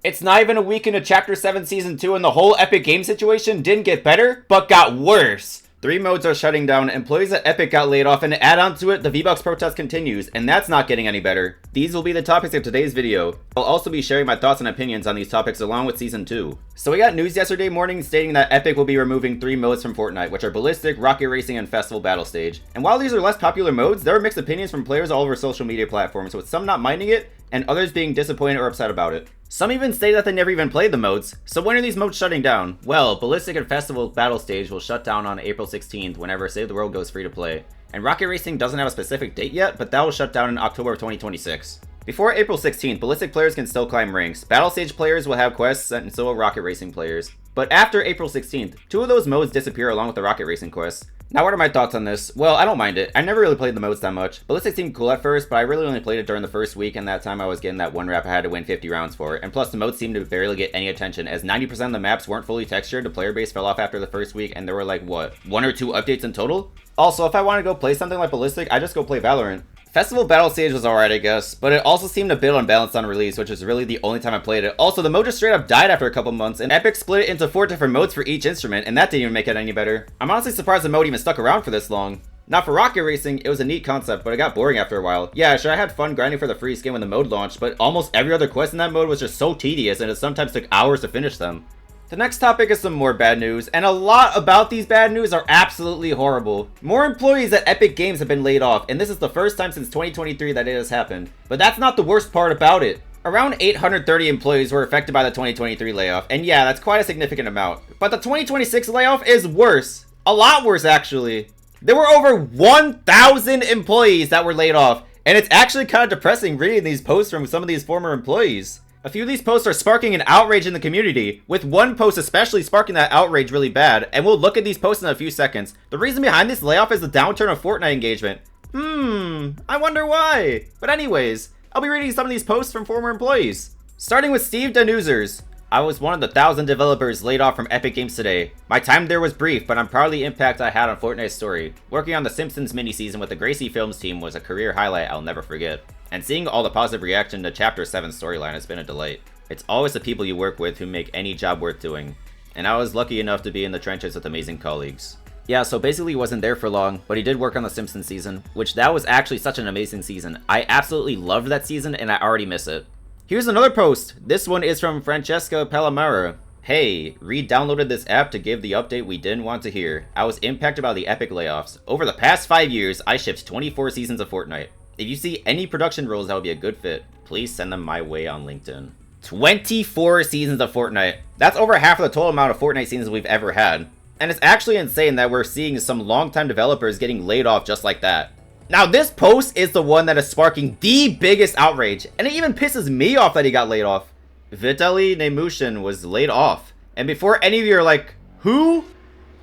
It's not even a week into Chapter 7 Season 2 and the whole Epic game situation didn't get better, but got worse. 3 modes are shutting down, employees at Epic got laid off, and to add on to it, the V-Bucks protest continues, and that's not getting any better. These will be the topics of today's video. I'll also be sharing my thoughts and opinions on these topics along with Season 2. So we got news yesterday morning stating that Epic will be removing 3 modes from Fortnite, which are Ballistic, Rocket Racing, and Festival Battle Stage. And while these are less popular modes, there are mixed opinions from players all over social media platforms, with some not minding it, and others being disappointed or upset about it. Some even say that they never even played the modes. So when are these modes shutting down? Well, Ballistic and Festival Battle Stage will shut down on April 16th whenever Save the World goes free to play. And Rocket Racing doesn't have a specific date yet, but that will shut down in October of 2026. Before April 16th, Ballistic players can still climb ranks. Battle Stage players will have quests, and so will Rocket Racing players. But after April 16th, 2 of those modes disappear along with the Rocket Racing quests. Now what are my thoughts on this? Well, I don't mind it. I never really played the modes that much. Ballistic seemed cool at first, but I really only played it during the first week, and that time I was getting that one rap I had to win 50 rounds for. And plus the modes seemed to barely get any attention, as 90% of the maps weren't fully textured, the player base fell off after the first week, and there were like, what, 1 or 2 updates in total? Also, if I want to go play something like Ballistic, I just go play Valorant. Festival Battle Stage was alright, I guess, but it also seemed a bit unbalanced on release, which is really the only time I played it. Also, the mode just straight up died after a couple months, and Epic split it into 4 different modes for each instrument, and that didn't even make it any better. I'm honestly surprised the mode even stuck around for this long. Now for Rocket Racing, it was a neat concept, but it got boring after a while. Yeah, sure, I had fun grinding for the free skin when the mode launched, but almost every other quest in that mode was just so tedious, and it sometimes took hours to finish them. The next topic is some more bad news, and a lot about these bad news are absolutely horrible. More employees at Epic Games have been laid off, and this is the first time since 2023 that it has happened. But that's not the worst part about it. Around 830 employees were affected by the 2023 layoff, and yeah, that's quite a significant amount. But the 2026 layoff is worse. A lot worse, actually. There were over 1,000 employees that were laid off, and it's actually kind of depressing reading these posts from some of these former employees. A few of these posts are sparking an outrage in the community, with one post especially sparking that outrage really bad, and we'll look at these posts in a few seconds. The reason behind this layoff is the downturn of Fortnite engagement. I wonder why? But anyways, I'll be reading some of these posts from former employees. Starting with Steve Danusers. I was one of the 1,000 developers laid off from Epic Games today. My time there was brief, but I'm proud of the impact I had on Fortnite's story. Working on the Simpsons mini-season with the Gracie Films team was a career highlight I'll never forget. And seeing all the positive reaction to Chapter 7 storyline has been a delight. It's always the people you work with who make any job worth doing. And I was lucky enough to be in the trenches with amazing colleagues. Yeah, so basically he wasn't there for long, but he did work on the Simpsons season, which that was actually such an amazing season. I absolutely loved that season and I already miss it. Here's another post. This one is from Francesca Palomara. Hey, re-downloaded this app to give the update we didn't want to hear. I was impacted by the Epic layoffs. Over the past 5 years, I shipped 24 seasons of Fortnite. If you see any production roles that would be a good fit, please send them my way on LinkedIn. 24 seasons of Fortnite. That's over half of the total amount of Fortnite seasons we've ever had. And it's actually insane that we're seeing some longtime developers getting laid off just like that. Now this post is the one that is sparking the biggest outrage, and it even pisses me off that he got laid off. Vitaly Nemushin was laid off. And before any of you are like, who?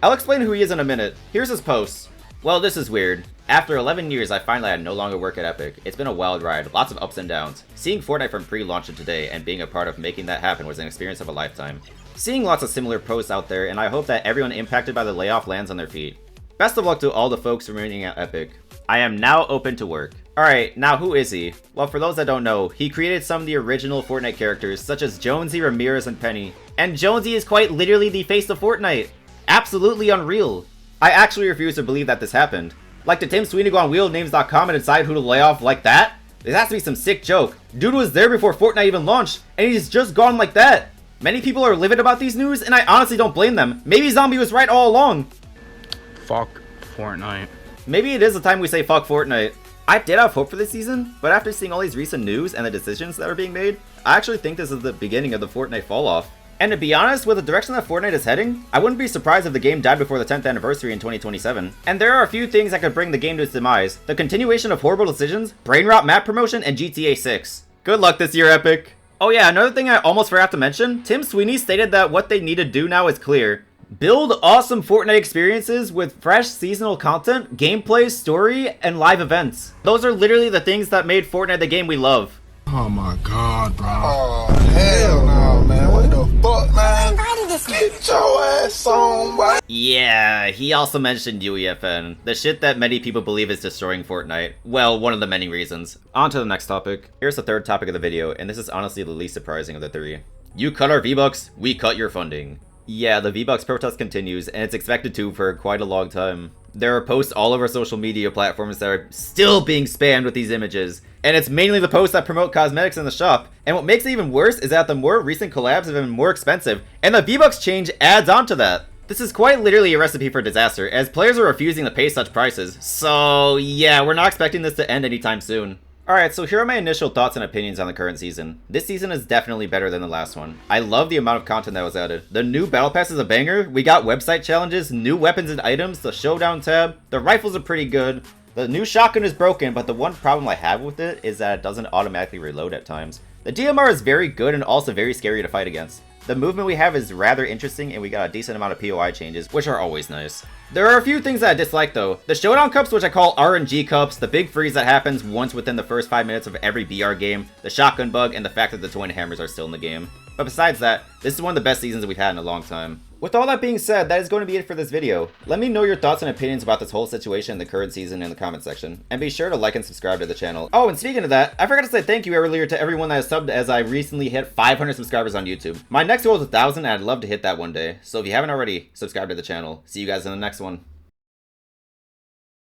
I'll explain who he is in a minute. Here's his post. Well, this is weird. After 11 years, I find that I no longer work at Epic. It's been a wild ride, lots of ups and downs. Seeing Fortnite from pre-launch to today and being a part of making that happen was an experience of a lifetime. Seeing lots of similar posts out there, and I hope that everyone impacted by the layoff lands on their feet. Best of luck to all the folks remaining at Epic. I am now open to work. Alright, now who is he? Well, for those that don't know, he created some of the original Fortnite characters, such as Jonesy, Ramirez, and Penny. And Jonesy is quite literally the face of Fortnite. Absolutely unreal. I actually refuse to believe that this happened. Like, did Tim Sweeney go on WheelNames.com and decide who to lay off like that? This has to be some sick joke. Dude was there before Fortnite even launched, and he's just gone like that. Many people are livid about these news, and I honestly don't blame them. Maybe Zombie was right all along. Fuck Fortnite. Maybe it is the time we say fuck Fortnite. I did have hope for this season, but after seeing all these recent news and the decisions that are being made, I actually think this is the beginning of the Fortnite fall off. And to be honest, with the direction that Fortnite is heading, I wouldn't be surprised if the game died before the 10th anniversary in 2027. And there are a few things that could bring the game to its demise. The continuation of horrible decisions, brain rot map promotion, and GTA 6. Good luck this year, Epic. Oh yeah, another thing I almost forgot to mention, Tim Sweeney stated that what they need to do now is clear. Build awesome Fortnite experiences with fresh seasonal content, gameplay, story, and live events. Those are literally the things that made Fortnite the game we love. Oh my god, bro. Oh, hell no, man. What the fuck, man? Get your ass on, boy. Yeah, he also mentioned UEFN, the shit that many people believe is destroying Fortnite. Well, one of the many reasons. On to the next topic. Here's the third topic of the video, and this is honestly the least surprising of the three. You cut our V-Bucks, we cut your funding. Yeah, the V-Bucks protest continues, and it's expected to for quite a long time. There are posts all over social media platforms that are still being spammed with these images, and it's mainly the posts that promote cosmetics in the shop. And what makes it even worse is that the more recent collabs have been more expensive, and the V-Bucks change adds on to that. This is quite literally a recipe for disaster, as players are refusing to pay such prices. So yeah, we're not expecting this to end anytime soon. Alright, so here are my initial thoughts and opinions on the current season. This season is definitely better than the last one. I love the amount of content that was added. The new battle pass is a banger, we got website challenges, new weapons and items, the showdown tab, the rifles are pretty good, the new shotgun is broken, but the one problem I have with it is that it doesn't automatically reload at times. The DMR is very good and also very scary to fight against. The movement we have is rather interesting, and we got a decent amount of POI changes, which are always nice. There are a few things that I dislike though. The showdown cups, which I call RNG cups, the big freeze that happens once within the first 5 minutes of every BR game, the shotgun bug, and the fact that the twin hammers are still in the game. But besides that, this is one of the best seasons we've had in a long time. With all that being said, that is going to be it for this video. Let me know your thoughts and opinions about this whole situation in the current season in the comment section. And be sure to like and subscribe to the channel. Oh, and speaking of that, I forgot to say thank you earlier to everyone that has subbed, as I recently hit 500 subscribers on YouTube. My next goal is 1,000 and I'd love to hit that one day. So if you haven't already, subscribe to the channel. See you guys in the next one.